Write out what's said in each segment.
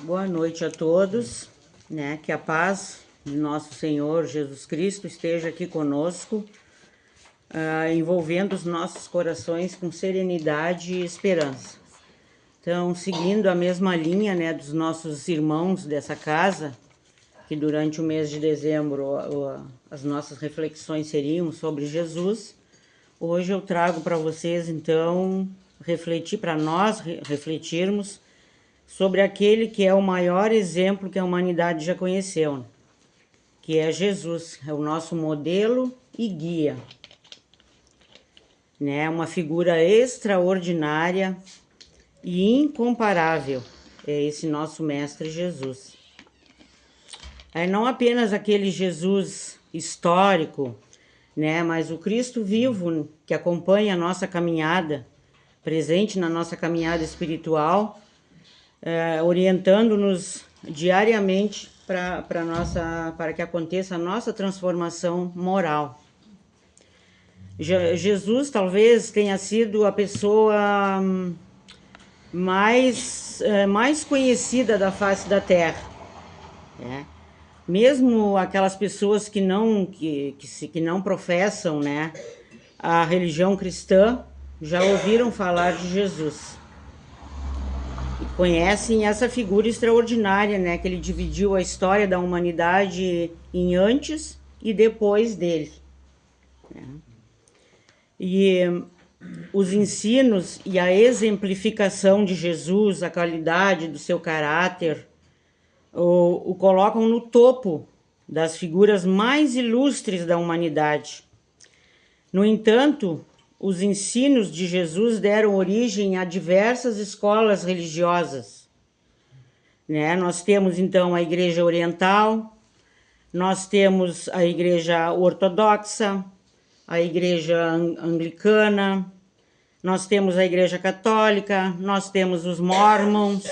Boa noite a todos, que a paz de nosso Senhor Jesus Cristo esteja aqui conosco, envolvendo os nossos corações com serenidade e esperança. Então, seguindo a mesma linha, dos nossos irmãos dessa casa, que durante o mês de dezembro as nossas reflexões seriam sobre Jesus, hoje eu trago para vocês, então, para nós refletirmos sobre aquele que é o maior exemplo que a humanidade já conheceu, que é Jesus, é o nosso modelo e guia. Uma figura extraordinária e incomparável, é esse nosso Mestre Jesus. É não apenas aquele Jesus histórico, mas o Cristo vivo que acompanha a nossa caminhada, presente na nossa caminhada espiritual, orientando-nos diariamente para que aconteça a nossa transformação moral. Jesus talvez tenha sido a pessoa mais conhecida da face da terra. Mesmo aquelas pessoas que não professam, a religião cristã, já ouviram falar de Jesus. E conhecem essa figura extraordinária, que ele dividiu a história da humanidade em antes e depois dele. E os ensinos e a exemplificação de Jesus, a qualidade do seu caráter, o colocam no topo das figuras mais ilustres da humanidade. No entanto, os ensinos de Jesus deram origem a diversas escolas religiosas. Nós temos, então, a Igreja Oriental, nós temos a Igreja Ortodoxa, a Igreja Anglicana, nós temos a Igreja Católica, nós temos os Mormons,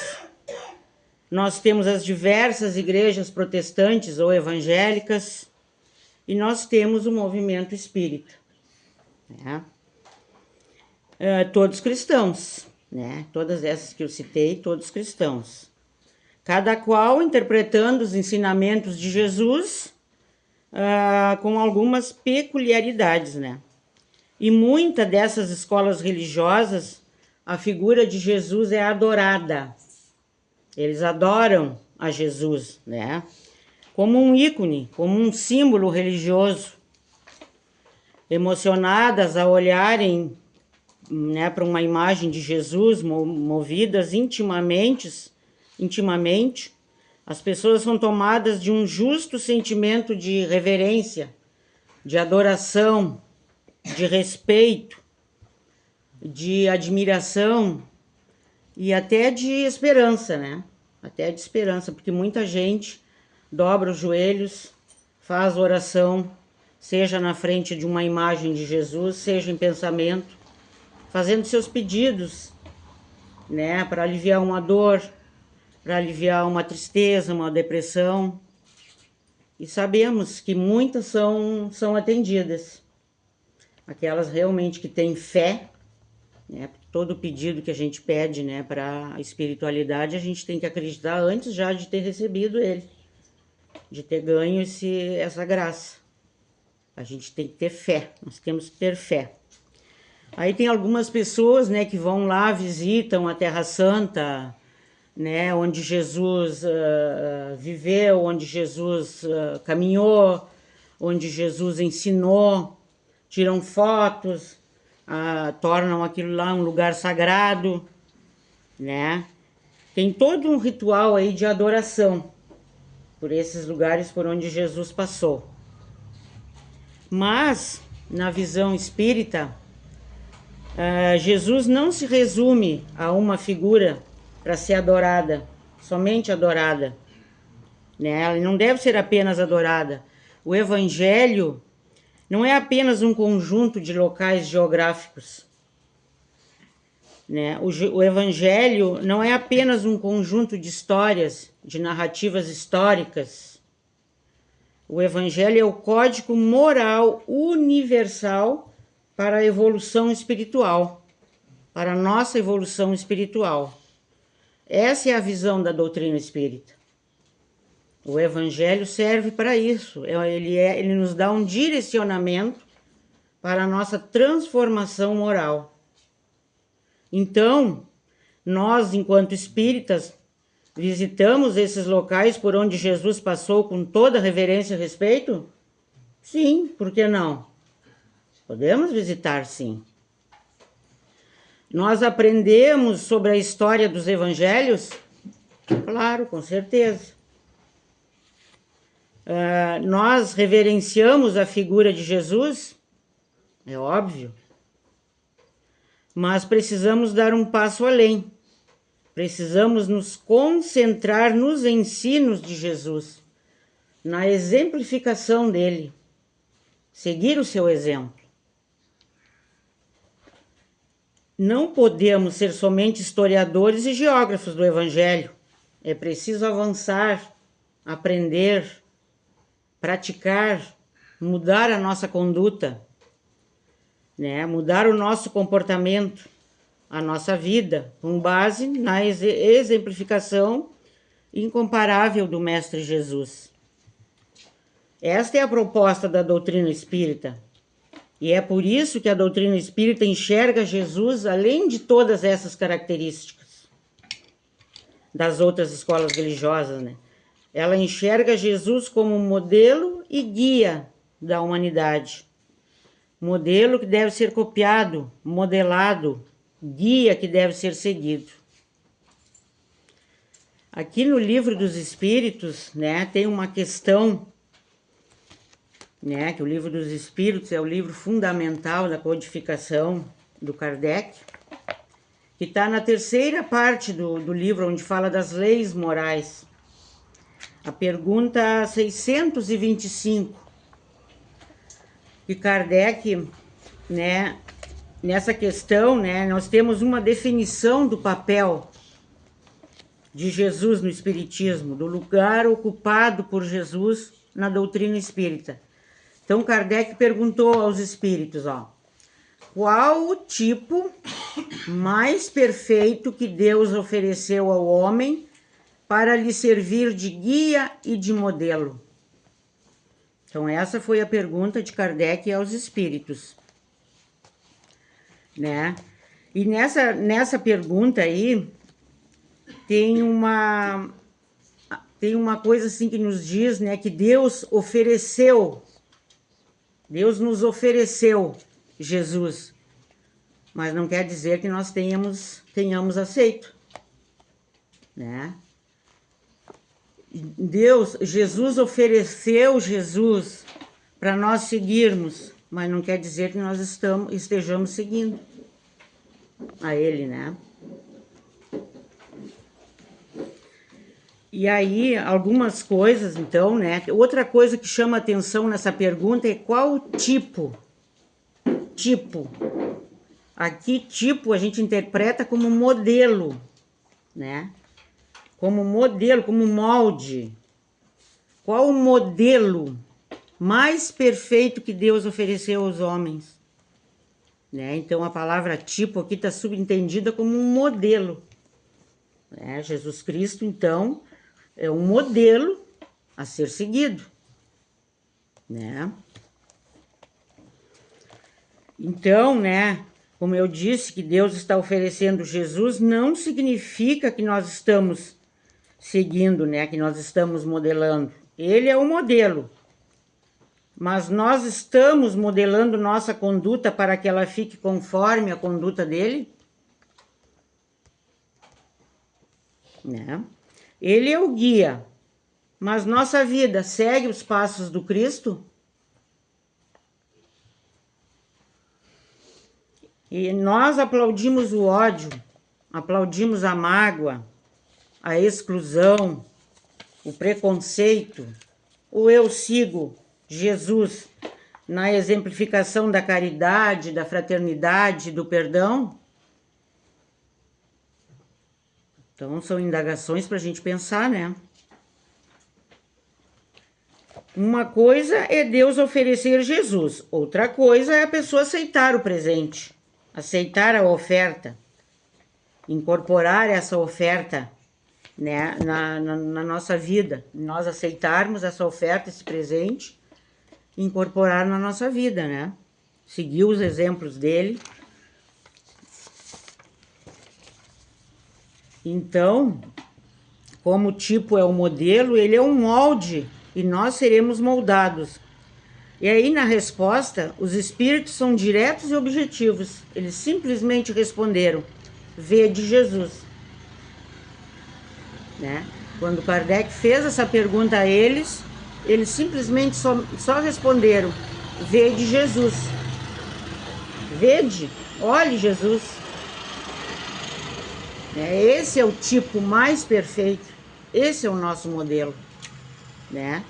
nós temos as diversas igrejas protestantes ou evangélicas e nós temos o movimento espírita. Todos cristãos, todas essas que eu citei, todos cristãos. Cada qual interpretando os ensinamentos de Jesus com algumas peculiaridades, E muitas dessas escolas religiosas, a figura de Jesus é adorada. Eles adoram a Jesus, Como um ícone, como um símbolo religioso. Emocionadas a olharem, para uma imagem de Jesus, movidas intimamente, as pessoas são tomadas de um justo sentimento de reverência, de adoração, de respeito, de admiração e até de esperança, Até de esperança, porque muita gente dobra os joelhos, faz oração, seja na frente de uma imagem de Jesus, seja em pensamento, fazendo seus pedidos, para aliviar uma dor, para aliviar uma tristeza, uma depressão. E sabemos que muitas são atendidas. Aquelas realmente que têm fé, todo pedido que a gente pede, para a espiritualidade, a gente tem que acreditar antes já de ter recebido ele, de ter ganho essa graça. A gente tem que ter fé, nós temos que ter fé. Aí tem algumas pessoas, que vão lá, visitam a Terra Santa, onde Jesus viveu, onde Jesus caminhou, onde Jesus ensinou, tiram fotos, tornam aquilo lá um lugar sagrado, Tem todo um ritual aí de adoração por esses lugares por onde Jesus passou. Mas, na visão espírita, Jesus não se resume a uma figura para ser adorada, somente adorada. Ela não deve ser apenas adorada. O Evangelho não é apenas um conjunto de locais geográficos. O Evangelho não é apenas um conjunto de histórias, de narrativas históricas. O Evangelho é o código moral universal para a evolução espiritual, para a nossa evolução espiritual. Essa é a visão da doutrina espírita. O Evangelho serve para isso. Ele nos dá um direcionamento para a nossa transformação moral. Então, nós, enquanto espíritas, visitamos esses locais por onde Jesus passou com toda reverência e respeito? Sim, por que não? Podemos visitar, sim. Nós aprendemos sobre a história dos evangelhos? Claro, com certeza. Nós reverenciamos a figura de Jesus? É óbvio. Mas precisamos dar um passo além. Precisamos nos concentrar nos ensinos de Jesus, na exemplificação dele, seguir o seu exemplo. Não podemos ser somente historiadores e geógrafos do Evangelho. É preciso avançar, aprender, praticar, mudar a nossa conduta, né? Mudar o nosso comportamento, a nossa vida, com base na exemplificação incomparável do Mestre Jesus. Esta é a proposta da doutrina espírita. E é por isso que a doutrina espírita enxerga Jesus além de todas essas características das outras escolas religiosas, né? Ela enxerga Jesus como modelo e guia da humanidade. Modelo que deve ser copiado, modelado, guia que deve ser seguido. Aqui no Livro dos Espíritos, né, tem uma questão, né, que o Livro dos Espíritos é o livro fundamental da codificação do Kardec, que está na terceira parte do livro, onde fala das leis morais. A pergunta 625, que Kardec, né, nessa questão, né, nós temos uma definição do papel de Jesus no Espiritismo, do lugar ocupado por Jesus na doutrina espírita. Então, Kardec perguntou aos espíritos, qual o tipo mais perfeito que Deus ofereceu ao homem para lhe servir de guia e de modelo? Então, essa foi a pergunta de Kardec aos espíritos, né? E nessa pergunta aí, tem uma coisa assim que nos diz, né, que Deus nos ofereceu Jesus, mas não quer dizer que nós tenhamos aceito, né? Jesus ofereceu Jesus para nós seguirmos, mas não quer dizer que nós estejamos seguindo a ele, né? E aí, algumas coisas, então, né? Outra coisa que chama atenção nessa pergunta é qual o tipo? Tipo. Aqui, tipo, a gente interpreta como modelo, né? Como modelo, como molde. Qual o modelo mais perfeito que Deus ofereceu aos homens? Né? Então, a palavra tipo aqui está subentendida como um modelo. Né? Jesus Cristo, então, é um modelo a ser seguido, né? Então, né, como eu disse que Deus está oferecendo Jesus, não significa que nós estamos seguindo, né, que nós estamos modelando. Ele é o modelo, mas nós estamos modelando nossa conduta para que ela fique conforme a conduta dele, né? Ele é o guia, mas nossa vida segue os passos do Cristo? E nós aplaudimos o ódio, aplaudimos a mágoa, a exclusão, o preconceito, ou eu sigo Jesus na exemplificação da caridade, da fraternidade, do perdão? Então, são indagações para a gente pensar, né? Uma coisa é Deus oferecer Jesus, outra coisa é a pessoa aceitar o presente, aceitar a oferta, incorporar essa oferta né, na nossa vida, nós aceitarmos essa oferta, esse presente, e incorporar na nossa vida, né? Seguir os exemplos dele. Então, como o tipo é o modelo, ele é um molde e nós seremos moldados. E aí, na resposta, os espíritos são diretos e objetivos. Eles simplesmente responderam: vede Jesus. Né? Quando Kardec fez essa pergunta a eles, eles simplesmente só responderam: vede Jesus. Vede, olhe Jesus. Esse é o tipo mais perfeito. Esse é o nosso modelo, né?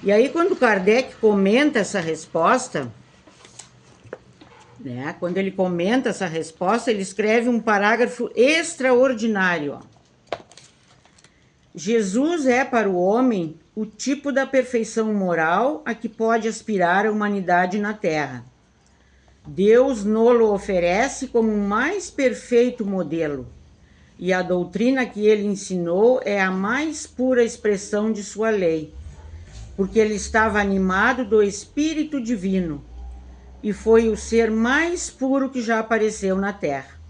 E aí, quando Kardec comenta essa resposta, né? Quando ele comenta essa resposta, ele escreve um parágrafo extraordinário. Ó. Jesus é para o homem o tipo da perfeição moral a que pode aspirar a humanidade na Terra. Deus nolo oferece como um mais perfeito modelo, e a doutrina que ele ensinou é a mais pura expressão de sua lei, porque ele estava animado do Espírito Divino e foi o ser mais puro que já apareceu na Terra.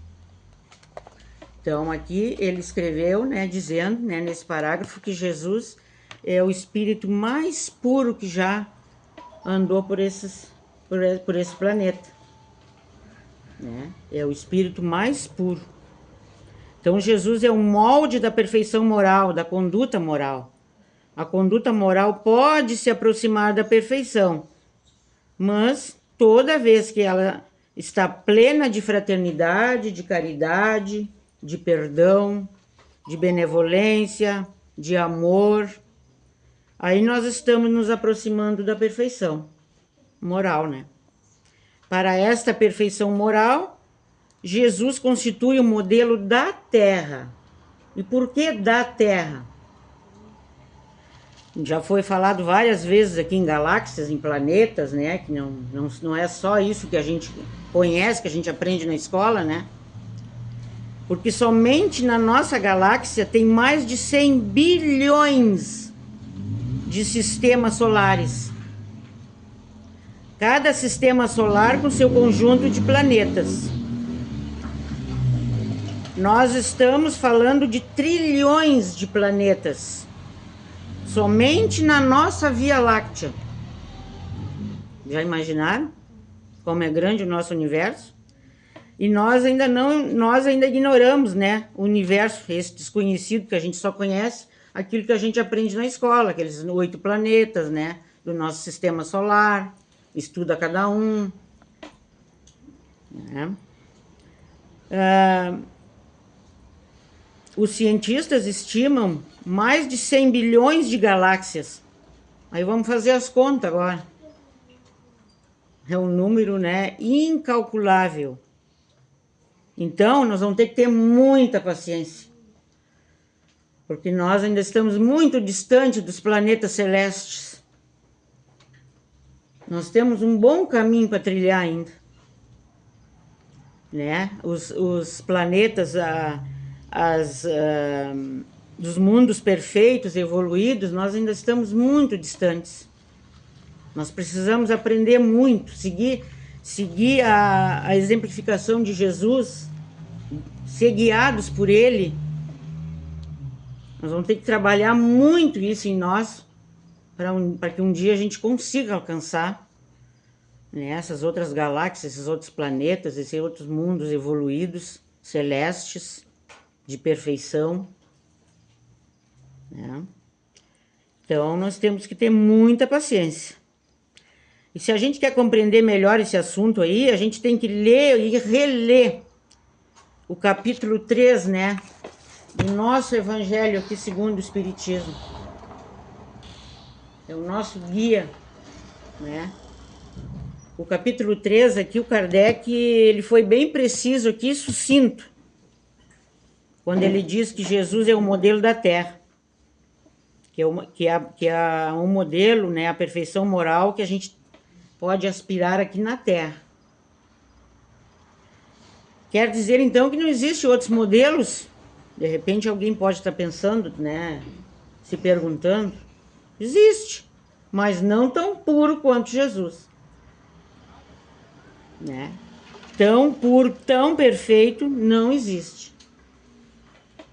Então, aqui ele escreveu, né, dizendo, né, nesse parágrafo, que Jesus é o Espírito mais puro que já andou por esse planeta. Né? É o Espírito mais puro. Então, Jesus é um molde da perfeição moral, da conduta moral. A conduta moral pode se aproximar da perfeição, mas toda vez que ela está plena de fraternidade, de caridade, de perdão, de benevolência, de amor, aí nós estamos nos aproximando da perfeição moral, né? Para esta perfeição moral, Jesus constitui o modelo da Terra. E por que da Terra? Já foi falado várias vezes aqui em galáxias, em planetas, né? Que não é só isso que a gente conhece, que a gente aprende na escola, né? Porque somente na nossa galáxia tem mais de 100 bilhões de sistemas solares. Cada sistema solar com seu conjunto de planetas. Nós estamos falando de trilhões de planetas. Somente na nossa Via Láctea. Já imaginaram como é grande o nosso universo? E nós ainda ignoramos, né, o universo, esse desconhecido que a gente só conhece, aquilo que a gente aprende na escola, aqueles 8 planetas, né, do nosso sistema solar, estuda cada um. Né? Os cientistas estimam mais de 100 bilhões de galáxias. Aí vamos fazer as contas agora. É um número, né, incalculável. Então, nós vamos ter que ter muita paciência. Porque nós ainda estamos muito distante dos planetas celestes. Nós temos um bom caminho para trilhar ainda. Né? Os planetas, dos mundos perfeitos, evoluídos, nós ainda estamos muito distantes. Nós precisamos aprender muito, seguir a exemplificação de Jesus, ser guiados por Ele. Nós vamos ter que trabalhar muito isso em nós, para que um dia a gente consiga alcançar, né, essas outras galáxias, esses outros planetas, esses outros mundos evoluídos, celestes, de perfeição. Né? Então, nós temos que ter muita paciência. E se a gente quer compreender melhor esse assunto aí, a gente tem que ler e reler o capítulo 3, né, do nosso Evangelho aqui segundo o Espiritismo. É o nosso guia, né? O capítulo 3 aqui, o Kardec, ele foi bem preciso aqui, sucinto, quando ele diz que Jesus é o modelo da Terra, que é um modelo, né, a perfeição moral que a gente pode aspirar aqui na Terra. Quer dizer, então, que não existem outros modelos De repente alguém pode estar pensando, né, se perguntando, existe, mas não tão puro quanto Jesus, né? Tão puro, tão perfeito, não existe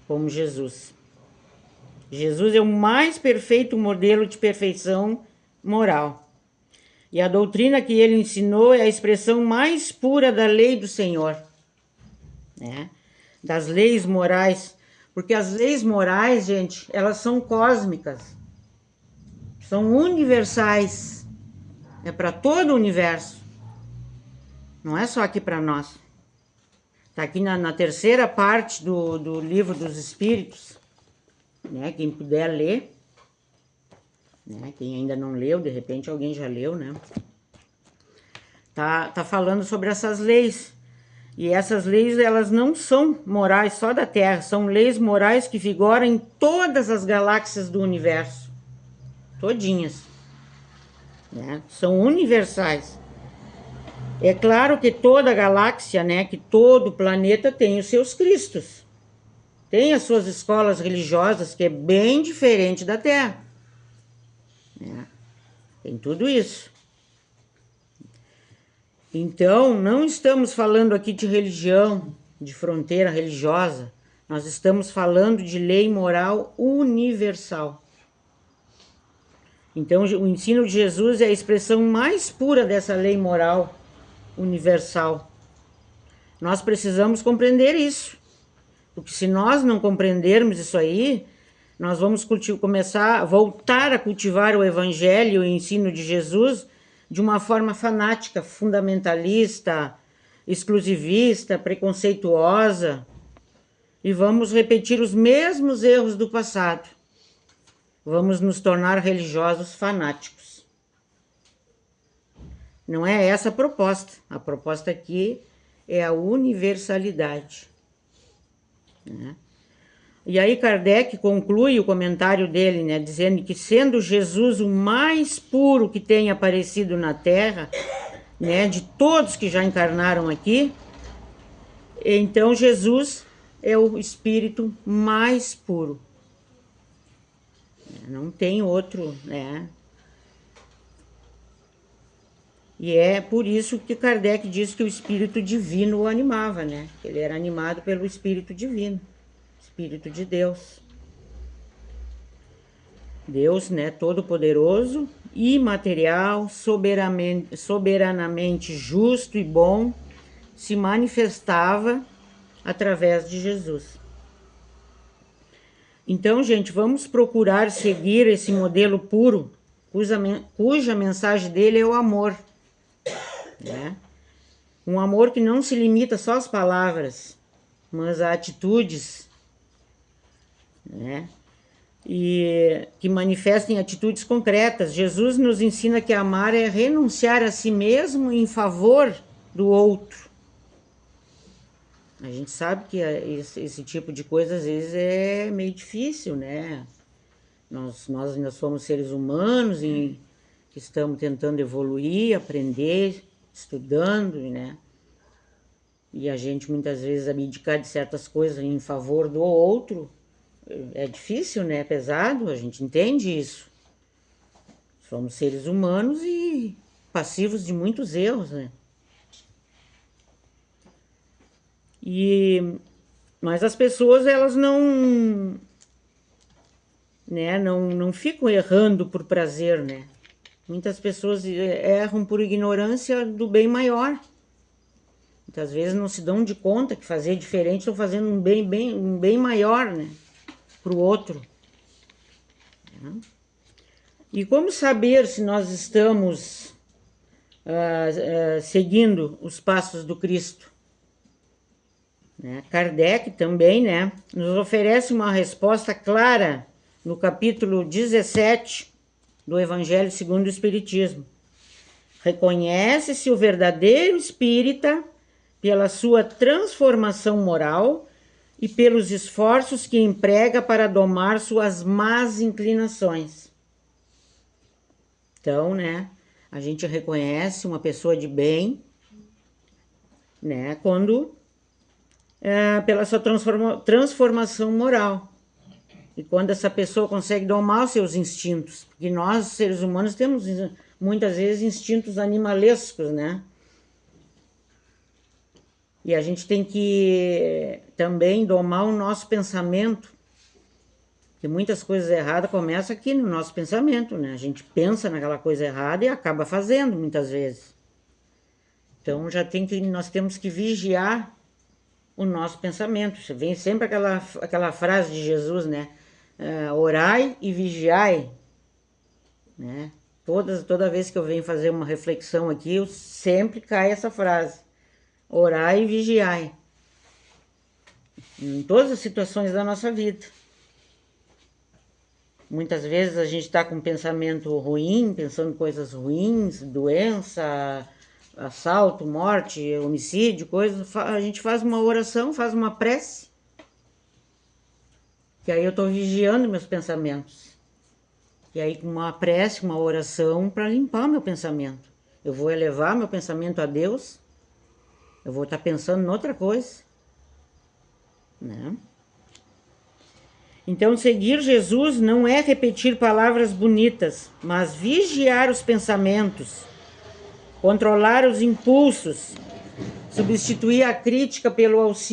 como Jesus. Jesus é o mais perfeito modelo de perfeição moral. E a doutrina que ele ensinou é a expressão mais pura da lei do Senhor, né? Das leis morais. Porque as leis morais, gente, elas são cósmicas, são universais. É para todo o universo. Não é só aqui para nós. Está aqui na terceira parte do livro dos Espíritos, né? Quem puder ler, né? Quem ainda não leu, de repente alguém já leu, né? Tá falando sobre essas leis. E essas leis, elas não são morais só da Terra, são leis morais que vigoram em todas as galáxias do universo. Todinhas. Né? São universais. É claro que toda galáxia, né, que todo planeta tem os seus cristos. Tem as suas escolas religiosas, que é bem diferente da Terra. Né? Tem tudo isso. Então, não estamos falando aqui de religião, de fronteira religiosa. Nós estamos falando de lei moral universal. Então, o ensino de Jesus é a expressão mais pura dessa lei moral universal. Nós precisamos compreender isso. Porque se nós não compreendermos isso aí, nós vamos começar a voltar a cultivar o evangelho e o ensino de Jesus de uma forma fanática, fundamentalista, exclusivista, preconceituosa. E vamos repetir os mesmos erros do passado. Vamos nos tornar religiosos fanáticos. Não é essa a proposta. A proposta aqui é a universalidade. Né? E aí Kardec conclui o comentário dele, né, dizendo que sendo Jesus o mais puro que tem aparecido na Terra, né, de todos que já encarnaram aqui, então Jesus é o espírito mais puro. Não tem outro, né? E é por isso que Kardec diz que o espírito divino o animava, né? Ele era animado pelo espírito divino, espírito de Deus. Deus, né, todo-poderoso, imaterial, soberanamente justo e bom, se manifestava através de Jesus. Então, gente, vamos procurar seguir esse modelo puro, cuja mensagem dele é o amor, né? Um amor que não se limita só às palavras, mas a atitudes, né? E que manifestem atitudes concretas. Jesus nos ensina que amar é renunciar a si mesmo em favor do outro. A gente sabe que esse tipo de coisa às vezes é meio difícil, né? Nós ainda somos seres humanos e que estamos tentando evoluir, aprender, estudando, né? E a gente muitas vezes abdicar de certas coisas em favor do outro é difícil, né? É pesado, a gente entende isso. Somos seres humanos e passivos de muitos erros, né? Mas as pessoas, elas não, né, não ficam errando por prazer, né? Muitas pessoas erram por ignorância do bem maior. Muitas vezes não se dão de conta que fazer diferente estão fazendo um bem maior, né, para o outro. E como saber se nós estamos seguindo os passos do Cristo? Né? Kardec também, né, nos oferece uma resposta clara no capítulo 17 do Evangelho segundo o Espiritismo. Reconhece-se o verdadeiro espírita pela sua transformação moral e pelos esforços que emprega para domar suas más inclinações. Então, né, a gente reconhece uma pessoa de bem, né, quando pela sua transformação moral. E quando essa pessoa consegue domar os seus instintos, porque nós, seres humanos, temos muitas vezes instintos animalescos, né? E a gente tem que também domar o nosso pensamento, porque muitas coisas erradas começam aqui no nosso pensamento, né? A gente pensa naquela coisa errada e acaba fazendo muitas vezes. Então nós temos que vigiar o nosso pensamento. Vem sempre aquela frase de Jesus, né? Orai e vigiai, né? Toda vez que eu venho fazer uma reflexão aqui, eu sempre cai essa frase. Orai e vigiai. Em todas as situações da nossa vida. Muitas vezes a gente está com um pensamento ruim, pensando em coisas ruins, doença, assalto, morte, homicídio, coisas. A gente faz uma oração, faz uma prece. Que aí eu estou vigiando meus pensamentos. E aí com uma prece, uma oração para limpar meu pensamento. Eu vou elevar meu pensamento a Deus. Eu vou estar pensando em outra coisa, né? Então, seguir Jesus não é repetir palavras bonitas, mas vigiar os pensamentos, controlar os impulsos, substituir a crítica pelo auxílio